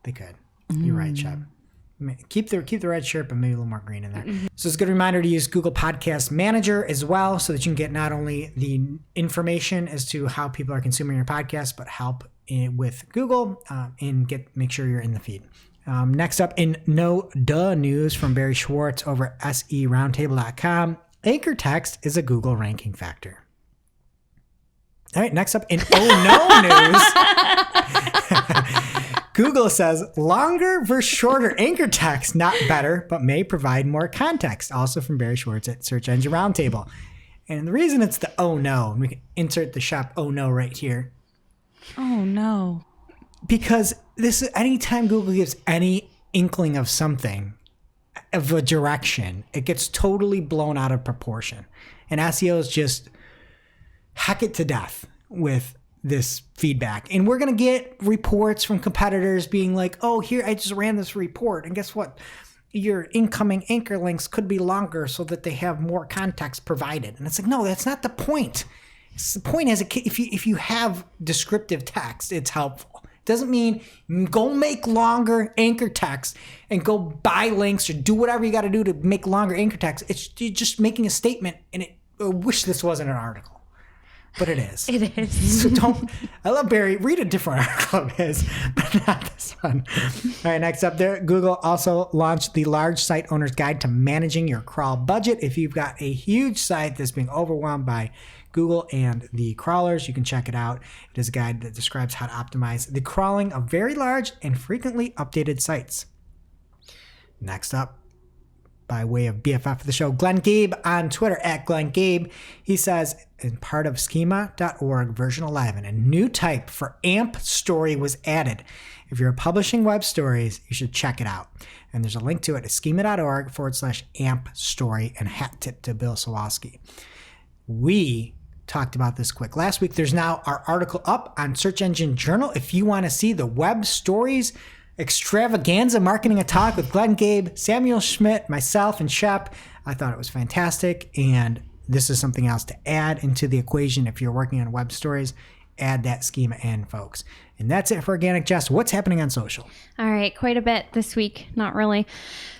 They could. You're right, Shep. Keep the red shirt, but maybe a little more green in there. So it's a good reminder to use Google Podcast Manager as well, so that you can get not only the information as to how people are consuming your podcast, but help with Google and make sure you're in the feed. Next up, in No Duh news from Barry Schwartz over at seroundtable.com, anchor text is a Google ranking factor. All right, next up in Oh No news. Google says longer versus shorter anchor text, not better, but may provide more context. Also from Barry Schwartz at Search Engine Roundtable. And the reason it's the oh no, and we can insert the shop oh no right here. Oh no. Because this is anytime Google gives any inkling of something, of a direction, it gets totally blown out of proportion. And SEOs just hack it to death with this feedback. And we're going to get reports from competitors being like, oh, here, I just ran this report. And guess what? Your incoming anchor links could be longer so that they have more context provided. And it's like, no, that's not the point. The point is, if you have descriptive text, it's helpful. It doesn't mean go make longer anchor text and go buy links or do whatever you got to do to make longer anchor text. You're just making a statement, and I wish this wasn't an article. But it is. It is. So I love Barry. Read a different article of his, but not this one. All right, next up there, Google also launched the Large Site Owner's Guide to Managing Your Crawl Budget. If you've got a huge site that's being overwhelmed by Google and the crawlers. You can check it out. It is a guide that describes how to optimize the crawling of very large and frequently updated sites. Next up, by way of BFF of the show, Glenn Gabe on Twitter at Glenn Gabe. He says, in part of schema.org version 11, a new type for AMP story was added. If you're publishing web stories, you should check it out. And there's a link to it at schema.org/AMP story, and a hat tip to Bill Sawaski. We talked about this quick last week. There's now our article up on Search Engine Journal. If you want to see the web stories extravaganza marketing a talk with Glenn Gabe, Samuel Schmidt, myself, and Shep, I thought it was fantastic. And this is something else to add into the equation if you're working on web stories. Add that schema in, folks. And that's it for Organic Jess. What's happening on social? All right, quite a bit this week. Not really.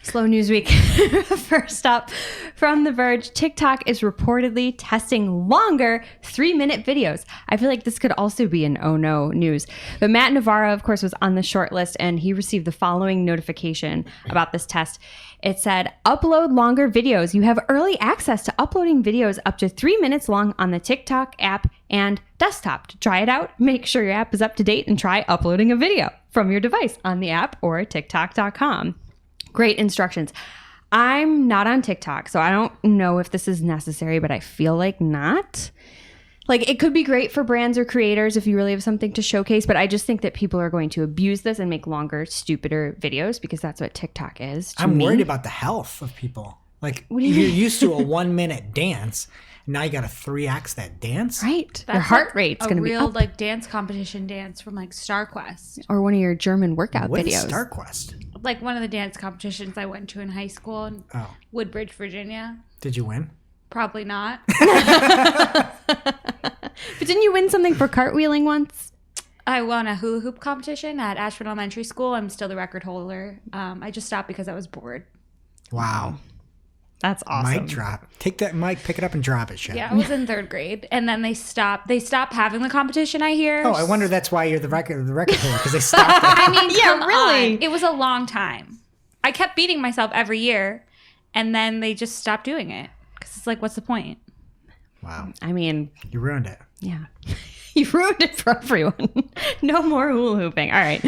Slow news week. First up, from The Verge, TikTok is reportedly testing longer 3-minute videos. I feel like this could also be an oh no news. But Matt Navarro, of course, was on the short list, and he received the following notification about this test. It said, upload longer videos. You have early access to uploading videos up to 3 minutes long on the TikTok app and desktop. To try it out, make sure your app is up to date and try uploading a video from your device on the app or TikTok.com. Great instructions. I'm not on TikTok, so I don't know if this is necessary, but I feel like not. Like, it could be great for brands or creators if you really have something to showcase, but I just think that people are going to abuse this and make longer, stupider videos because that's what TikTok is. I'm worried about the health of people. Like, you're used to a 1-minute dance. Now you got to 3x that dance. Right. Your heart rate's going to be real up. like dance competition dance from like StarQuest. Or one of your German workout What videos. is StarQuest? Like one of the dance competitions I went to in high school in Woodbridge, Virginia. Did you win? Probably not. But didn't you win something for cartwheeling once? I won a hula hoop competition at Ashford Elementary School. I'm still the record holder. I just stopped because I was bored. Wow. That's awesome. Mic drop. Take that mic, pick it up, and drop it, Shep. Yeah, I was in 3rd grade, and then they stopped. They stopped having the competition. I hear. Oh, I wonder that's why you're the record holder, because they stopped it. I mean, Yeah, come really. on. It was a long time. I kept beating myself every year, and then they just stopped doing it because it's like, what's the point? Wow. I mean, You ruined it. yeah. You ruined it for everyone. No more hula hooping. All right.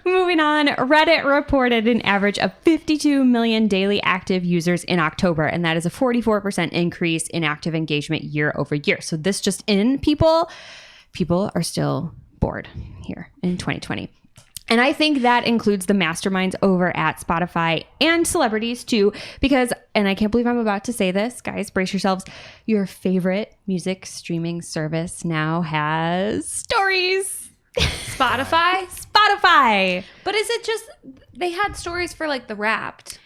Moving on. Reddit reported an average of 52 million daily active users in October, and that is a 44% increase in active engagement year over year. So this just in, people are still bored here in 2020. And I think that includes the masterminds over at Spotify and celebrities too, because, and I can't believe I'm about to say this, guys, brace yourselves. Your favorite music streaming service now has stories. Spotify? Spotify. But is it just, they had stories for like the Wrapped.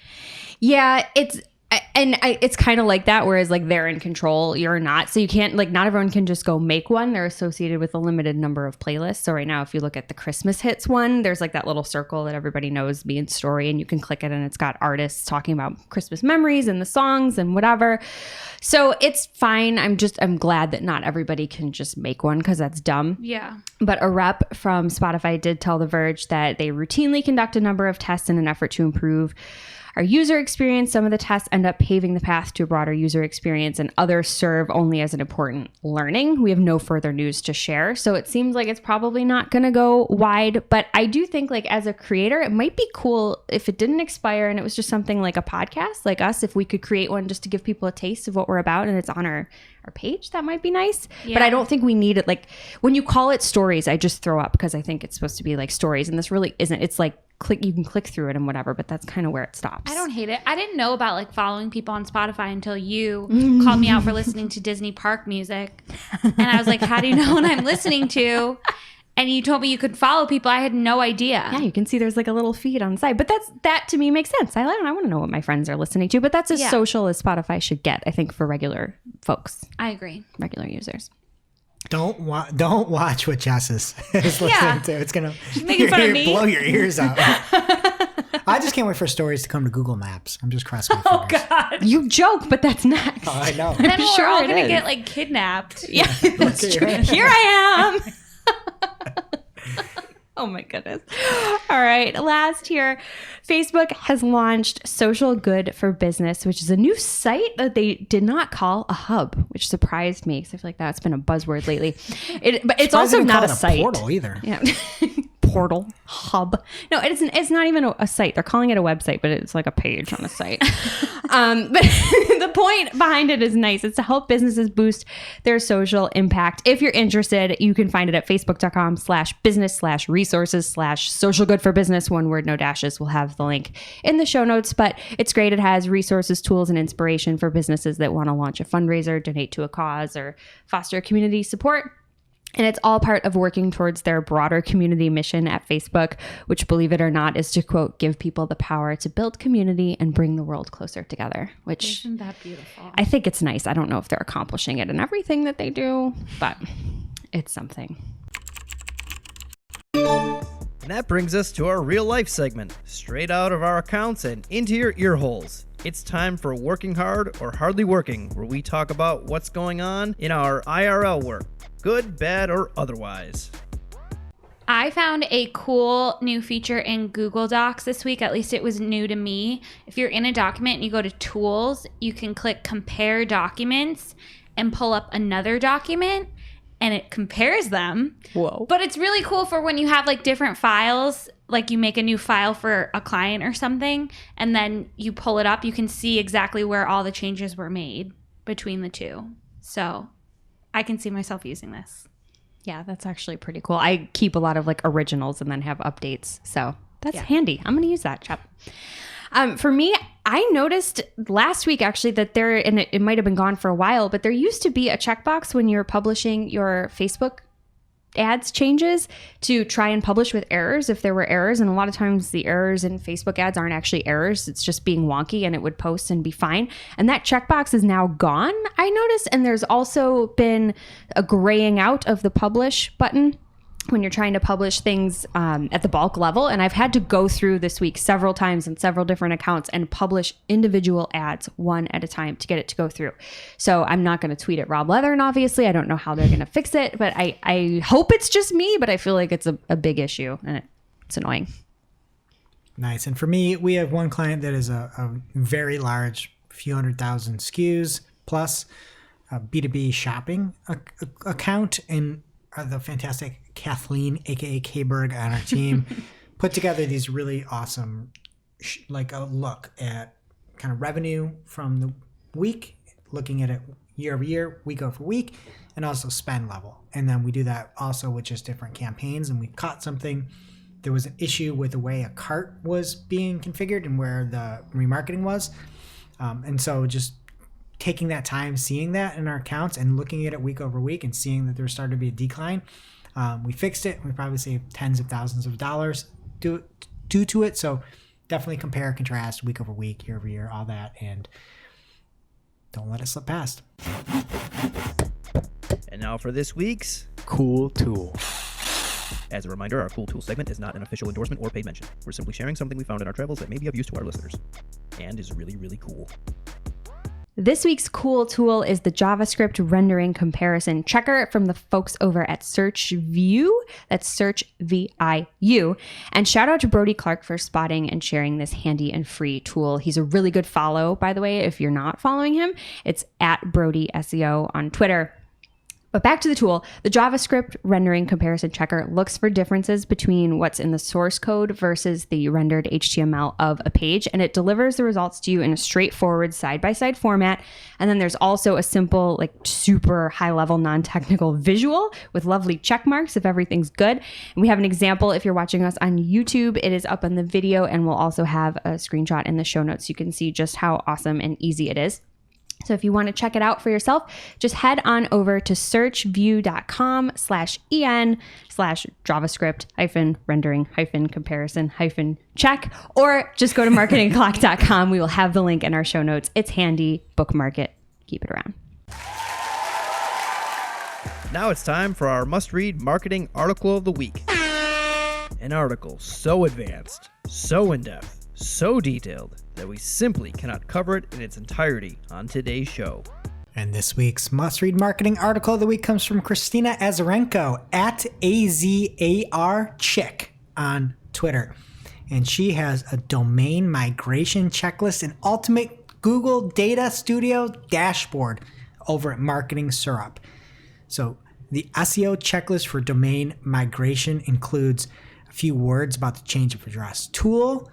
Yeah, it's kind of like that, whereas like they're in control, you're not. So you can't, like, not everyone can just go make one. They're associated with a limited number of playlists. So right now, if you look at the Christmas hits one, there's like that little circle that everybody knows me in story, and you can click it and it's got artists talking about Christmas memories and the songs and whatever. So it's fine. I'm glad that not everybody can just make one because that's dumb. Yeah. But a rep from Spotify did tell The Verge that they routinely conduct a number of tests in an effort to improve our user experience. Some of the tests end up paving the path to a broader user experience, and others serve only as an important learning. We have no further news to share, so it seems like it's probably not going to go wide. But I do think, like, as a creator, it might be cool if it didn't expire and it was just something like a podcast, like us, if we could create one just to give people a taste of what we're about, and it's on our page. That might be nice. Yeah. But I don't think we need it. Like, when you call it stories, I just throw up because I think it's supposed to be like stories, and this really isn't. It's like, you can click through it and whatever, but that's kind of where it stops. I don't hate it. I didn't know about like following people on Spotify until you called me out for listening to Disney park music. And I was like, how do you know what I'm listening to? And you told me you could follow people. I had no idea. Yeah, you can see there's like a little feed on the side, but that to me makes sense. I want to know what my friends are listening to, but that's as social as Spotify should get, I think, for regular folks, I agree. regular users. Don't watch what Jess is listening to. It's gonna making fun of me. blow your ears out. I just can't wait for stories to come to Google Maps. I'm just crossing my fingers. God. You joke, but that's next. Oh, I know. Then we're sure all it going to is. get like kidnapped. Yeah, that's Okay, true. right. Here I am. Oh my goodness. All right. Last here, Facebook has launched Social Good for Business, which is a new site that they did not call a hub, which surprised me because I feel like that's been a buzzword lately. But it's also not a site. Portal either. Yeah. Portal, hub. No, it's not even a site. They're calling it a website, but it's like a page on a site. But the point behind it is nice. It's to help businesses boost their social impact. If you're interested, you can find it at facebook.com/business/resources/social good for business. One word, no dashes. We'll have the link in the show notes, but it's great. It has resources, tools, and inspiration for businesses that want to launch a fundraiser, donate to a cause, or foster community support. And it's all part of working towards their broader community mission at Facebook, which, believe it or not, is to, quote, give people the power to build community and bring the world closer together, which Isn't that beautiful? I think it's nice. I don't know if they're accomplishing it in everything that they do, but it's something. And that brings us to our real life segment, straight out of our accounts and into your ear holes. It's time for Working Hard or Hardly Working, where we talk about what's going on in our IRL work, good, bad, or otherwise. I found a cool new feature in Google Docs this week. At least it was new to me. If you're in a document and you go to Tools, you can click Compare Documents and pull up another document, and it compares them. Whoa. But it's really cool for when you have like different files, like you make a new file for a client or something, and then you pull it up, you can see exactly where all the changes were made between the two. So I can see myself using this. Yeah, that's actually pretty cool. I keep a lot of like originals and then have updates. So that's handy. I'm going to use that, Chep. For me, I noticed last week actually that there, and it might have been gone for a while, but there used to be a checkbox when you're publishing your Facebook ads changes to try and publish with errors if there were errors. And a lot of times the errors in Facebook ads aren't actually errors. It's just being wonky, and it would post and be fine. And that checkbox is now gone, I noticed. And there's also been a graying out of the publish button when you're trying to publish things at the bulk level. And I've had to go through this week several times in several different accounts and publish individual ads one at a time to get it to go through. So I'm not going to tweet at Rob Leathern, obviously. I don't know how they're going to fix it, but I hope it's just me, but I feel like it's a big issue and it's annoying. Nice. And for me, we have one client that is a very large, few 100,000 SKUs plus B2B shopping account, and the fantastic Kathleen, aka K-Berg, on our team put together these really awesome like a look at kind of revenue from the week, looking at it year over year, week over week, and also spend level. And then we do that also with just different campaigns. And we caught something. There was an issue with the way a cart was being configured and where the remarketing was. And so just taking that time, seeing that in our accounts and looking at it week over week and seeing that there started to be a decline. We fixed it. We probably saved tens of thousands of dollars due to it. So definitely compare, contrast, week over week, year over year, all that. And don't let it slip past. And now for this week's Cool Tool. As a reminder, our Cool Tool segment is not an official endorsement or paid mention. We're simply sharing something we found in our travels that may be of use to our listeners and is really, really cool. This week's cool tool is the JavaScript rendering comparison checker from the folks over at SearchView. That's SearchVIU. And shout out to Brody Clark for spotting and sharing this handy and free tool. He's a really good follow, by the way, if you're not following him. It's at Brody SEO on Twitter. But back to the tool, the JavaScript rendering comparison checker looks for differences between what's in the source code versus the rendered HTML of a page, and it delivers the results to you in a straightforward side-by-side format. And then there's also a simple, like super high-level, non-technical visual with lovely check marks if everything's good. And we have an example if you're watching us on YouTube. It is up on the video, and we'll also have a screenshot in the show notes so you can see just how awesome and easy it is. So if you want to check it out for yourself, just head on over to searchview.com/en/JavaScript-rendering-comparison-check, or just go to marketingclock.com. We will have the link in our show notes. It's handy. Bookmark it. Keep it around. Now it's time for our must-read marketing article of the week. An article so advanced, so in-depth, so detailed that we simply cannot cover it in its entirety on today's show. And this week's must-read marketing article of the week comes from Christina Azarenko at AZARChick on Twitter. And she has a domain migration checklist and ultimate Google Data Studio dashboard over at Marketing Syrup. So the SEO checklist for domain migration includes a few words about the change of address tool,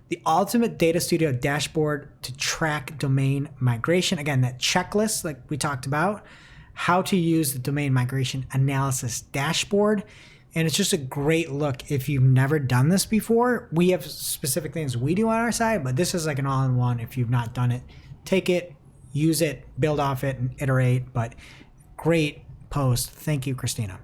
the ultimate Data Studio dashboard to track domain migration. Again, that checklist like we talked about, how to use the domain migration analysis dashboard. And it's just a great look if you've never done this before. We have specific things we do on our side, but this is like an all-in-one. If you've not done it, take it, use it, build off it, and iterate. But great post. Thank you, Christina.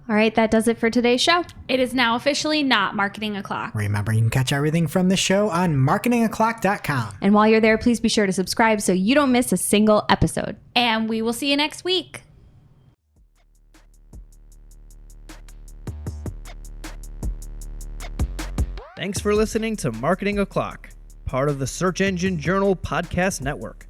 All right, that does it for today's show. It is now officially not Marketing O'Clock. Remember, you can catch everything from the show on marketingoclock.com. And while you're there, please be sure to subscribe so you don't miss a single episode. And we will see you next week. Thanks for listening to Marketing O'Clock, part of the Search Engine Journal Podcast Network.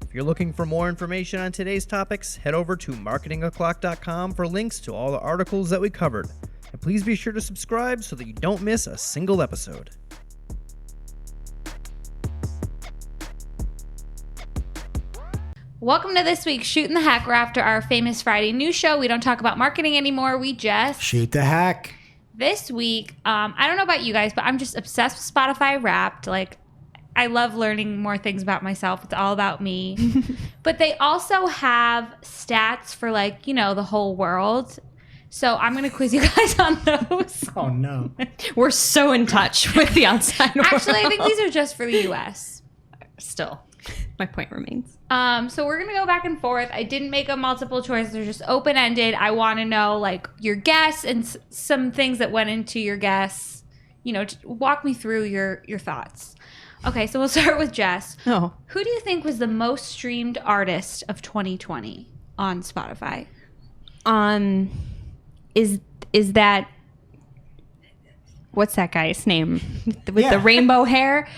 If you're looking for more information on today's topics, head over to marketingoclock.com for links to all the articles that we covered. And please be sure to subscribe so that you don't miss a single episode. Welcome to this week's Shooting the Heck. We're after our famous Friday news show. We don't talk about marketing anymore. We just... Shoot the heck. This week, I don't know about you guys, but I'm just obsessed with Spotify Wrapped. Like, I love learning more things about myself. It's all about me. But they also have stats for, like, you know, the whole world. So I'm going to quiz you guys on those. Oh, no. We're so in touch with the outside world. Actually, I think these are just for the U.S. Still, my point remains. So we're going to go back and forth. I didn't make a multiple choice. They're just open-ended. I want to know, like, your guess and some things that went into your guess. You know, walk me through your thoughts. Okay, so we'll start with Jess. Oh. Who do you think was the most streamed artist of 2020 on Spotify? Is that... What's that guy's name? With Yeah. the rainbow hair?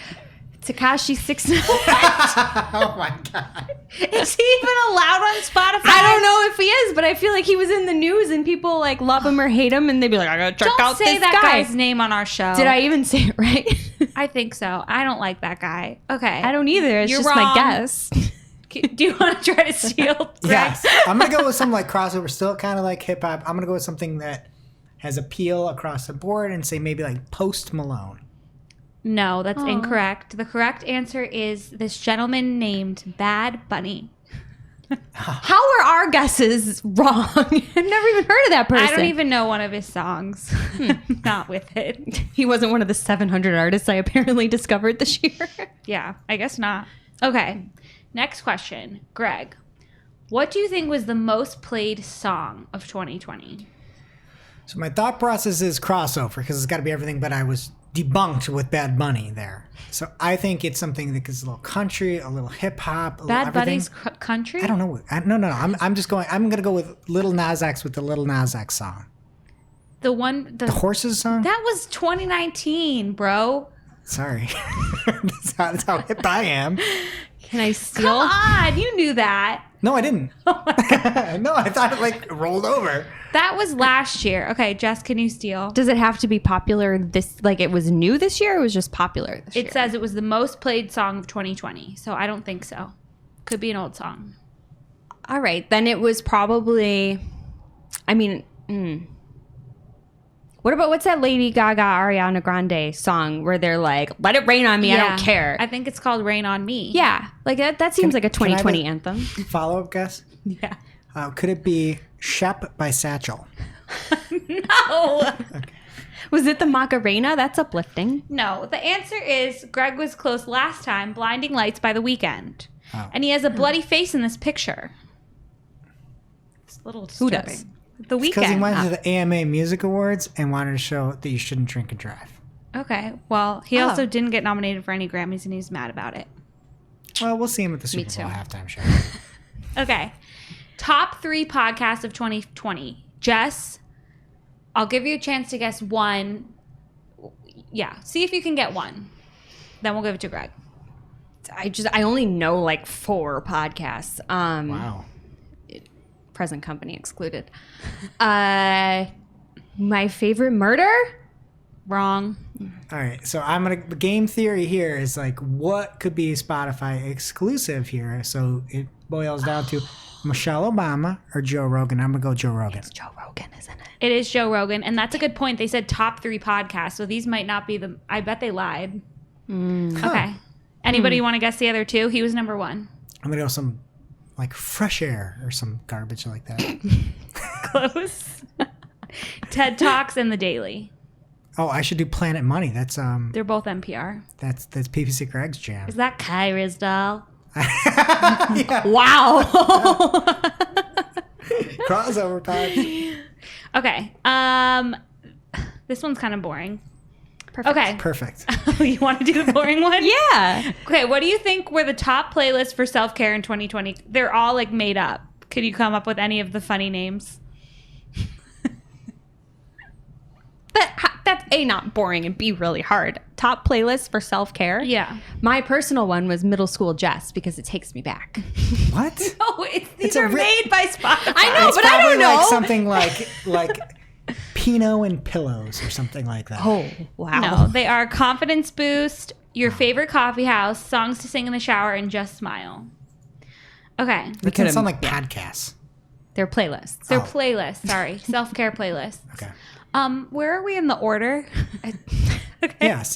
Tekashi 69. Oh, my God. Is he even allowed on Spotify? I don't know if he is, but I feel like he was in the news and people like love him or hate him and they'd be like, I gotta check Don't out say this that guy. guy's name on our show. Did I even say it right? I think so. I don't like that guy. Okay. I don't either. It's You're just wrong. my guess. Do you want to try to steal Greg's? Yes. I'm going to go with some like crossover, still kind of like hip hop. I'm going to go with something that has appeal across the board and say maybe like Post Malone. No, that's incorrect. The correct answer is this gentleman named Bad Bunny. How are our guesses wrong? I've never even heard of that person. I don't even know one of his songs. Not with it. He wasn't one of the 700 artists I apparently discovered this year. Yeah, I guess not. Okay, next question. Greg, what do you think was the most played song of 2020? So my thought process is crossover because it's got to be everything, but I was debunked with Bad Bunny there. So I think it's something that is a little country, a little hip hop, a little Bad everything. Bunny's country? I don't know. No. I'm just going. I'm gonna go with Little Nas X with the Little Nas X song, the Horses song. That was 2019, bro. Sorry, that's how hip I am. Can I steal? Come on, you knew that. No, I didn't. No, I thought it like rolled over. That was last year. Okay, Jess, can you steal? Does it have to be popular this, like it was new this year or it was just popular this year? It says it was the most played song of 2020, so I don't think so. Could be an old song. All right, then it was probably, what about, what's that Lady Gaga, Ariana Grande song where they're like, let it rain on me, I don't care. I think it's called Rain on Me. Yeah, like that seems like a can I have 2020 a- anthem. Follow up guess. Yeah. Could it be Shep by Satchel? No. Was it the Macarena? That's uplifting. No, the answer is Greg was close last time, Blinding Lights by The Weeknd. Oh. And he has a bloody face in this picture. It's a little Who disturbing. does? The Because he Weeknd. went to the AMA Music Awards and wanted to show that you shouldn't drink and drive. Okay, well, he also didn't get nominated for any Grammys and he's mad about it. Well, we'll see him at the Super too. Bowl halftime show. Okay. Top 3 podcasts of 2020. Jess, I'll give you a chance to guess one. Yeah, see if you can get one. Then we'll give it to Greg. I only know like 4 podcasts. Wow. Present company excluded. My favorite murder? Wrong. All right, so the game theory here is like, what could be Spotify exclusive here? So it boils down to Michelle Obama or Joe Rogan. I'm gonna go Joe Rogan. It's Joe Rogan, isn't it? It is Joe Rogan, and that's a good point. They said top 3 podcasts, so these might not be the. I bet they lied. Okay. Anybody want to guess the other 2? He was number 1. I'm gonna go some like Fresh Air or some garbage like that. Close. TED Talks and The Daily. Oh, I should do Planet Money. That's They're both NPR. that's PPCKirk's jam. Is that Kyra's doll? Wow. Crossover pod. Okay. This one's kind of boring. Perfect. Okay. Perfect. You want to do the boring one? Yeah. Okay, what do you think were the top playlists for self-care in 2020? They're all like made up. Could you come up with any of the funny names? That's A, not boring, and B, really hard. Top playlist for self-care? Yeah. My personal one was Middle School Jess because it takes me back. What? Oh, these It's a are made by Spotify. I know, It's but I probably don't know. like something like Pinot and Pillows or something like that. Oh, wow. No, they are Confidence Boost, Your Favorite Coffee House, Songs to Sing in the Shower, and Just Smile. Okay. That doesn't sound like podcasts. They're playlists. They're playlists. Sorry. Self-care playlists. Okay. Where are we in the order? Okay. Yes.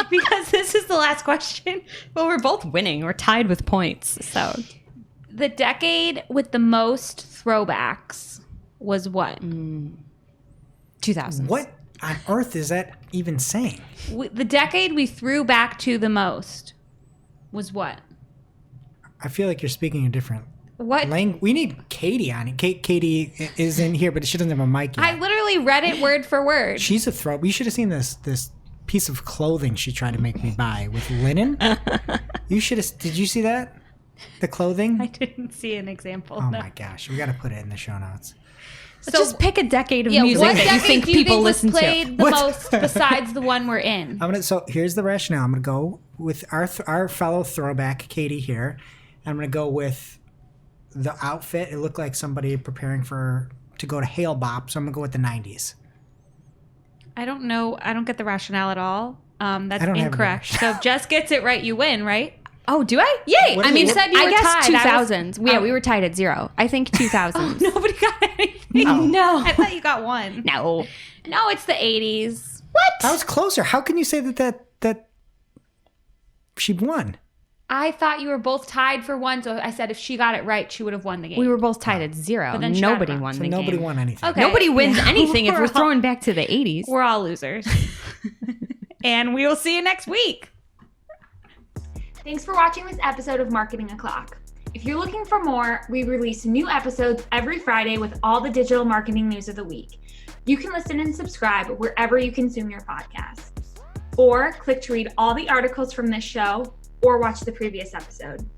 Because this is the last question. Well, we're both winning. We're tied with points. So The decade with the most throwbacks was what? 2000s. What on earth is that even saying? The decade we threw back to the most was what? I feel like you're speaking a different What? language. We need Katie on it. Katie is in here, but she doesn't have a mic yet. I literally read it word for word. She's a throw. You should have seen this piece of clothing she tried to make me buy with linen. You should have. Did you see that? The clothing? I didn't see an example. Oh no. my gosh, we got to put it in the show notes. So just pick a decade of Yeah, music what that you decade think do you people think listen was to. played the What? most besides the one we're in? So here's the rationale. I'm gonna go with our fellow throwback Katie here. I'm gonna go with the outfit. It looked like somebody preparing to go to Hale Bop. So I'm gonna go with the 90s. I don't know. I don't get the rationale at all. That's I don't have incorrect. the So if Jess gets it right, you win, right? Oh, do I? Yay! What I is mean, it? You said you I were guess tied. I was- 2000s. Yeah, we were tied at 0. I think 2000s. Nobody got anything. Oh. No. I thought you got one. No. No, it's the 80s. I was closer. How can you say that she won? I thought you were both tied for one, so I said if she got it right, she would have won the game. We were both tied at 0. But then she got it Nobody wrong. won So the nobody game. won anything. Okay. Nobody wins Yeah. anything if We're we're all- throwing back to the 80s. We're all losers. And we will see you next week. Thanks for watching this episode of Marketing O'Clock. If you're looking for more, we release new episodes every Friday with all the digital marketing news of the week. You can listen and subscribe wherever you consume your podcasts. Or click to read all the articles from this show or watch the previous episode.